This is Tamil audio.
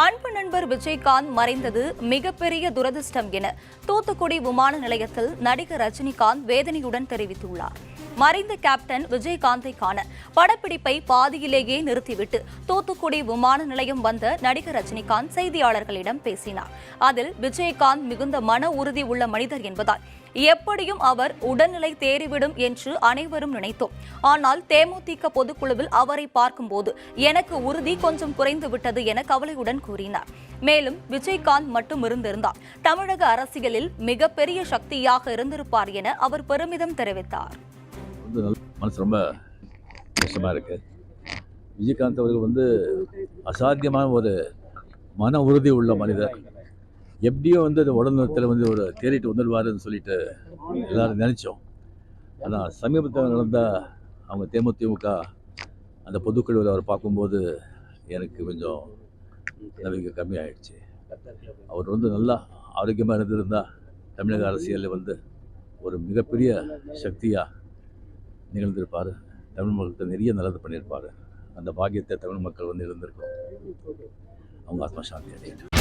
அன்பு நண்பர் விஜயகாந்த் மறைந்தது மிகப்பெரிய துரதிர்ஷ்டம் என தூத்துக்குடி விமான நிலையத்தில் நடிகர் ரஜினிகாந்த் வேதனையுடன் தெரிவித்துள்ளார். மறைந்த கேப்டன் விஜயகாந்தை காண படப்பிடிப்பை பாதியிலேயே நிறுத்திவிட்டு தூத்துக்குடி விமான நிலையம் வந்த நடிகர் ரஜினிகாந்த் செய்தியாளர்களிடம் பேசினார். அதில் விஜயகாந்த் மிகுந்த மன உறுதி உள்ள மனிதர் என்பதால் எப்படியும் அவர் உடல்நிலை தேறிவிடும் என்று அனைவரும் நினைத்தோம். ஆனால் தேமுதிக பொதுக்குழுவில் அவரை பார்க்கும்போது எனக்கு உறுதி கொஞ்சம் குறைந்து விட்டது என கவலையுடன் கூறினார். மேலும் விஜயகாந்த் மட்டும் இருந்திருந்தால் தமிழக அரசியலில் மிகப்பெரிய சக்தியாக இருந்திருப்பார் என அவர் பெருமிதம் தெரிவித்தார். மனசு ரொம்ப கஷ்டமா இருக்கு. விஜயகாந்த் அவர்கள் அசாத்தியமான ஒரு மன உறுதி உள்ள மனிதர். எப்படியோ அந்த உடல்நலத்தில் ஒரு தேறிட்டு வந்துடுவாருன்னு சொல்லிட்டு எல்லாரும் நினைச்சோம். ஆனால் சமீபத்தில் நடந்த அவங்க தேமுதிக அந்த பொதுக்குழுவில் அவர் பார்க்கும்போது எனக்கு கொஞ்சம் நம்பிக்கை கம்மியாயிடுச்சு. அவர் நல்லா ஆரோக்கியமாக இருந்திருந்தா தமிழக அரசியலில் ஒரு மிகப்பெரிய சக்தியாக நிகழ்ந்திருப்பார். தமிழ் மக்களுக்கு நிறைய நல்லது பண்ணியிருப்பார். அந்த பாக்கியத்தை தமிழ் மக்கள் இருந்திருக்கும். அவங்க ஆத்மசாந்தி அடையட்டும்.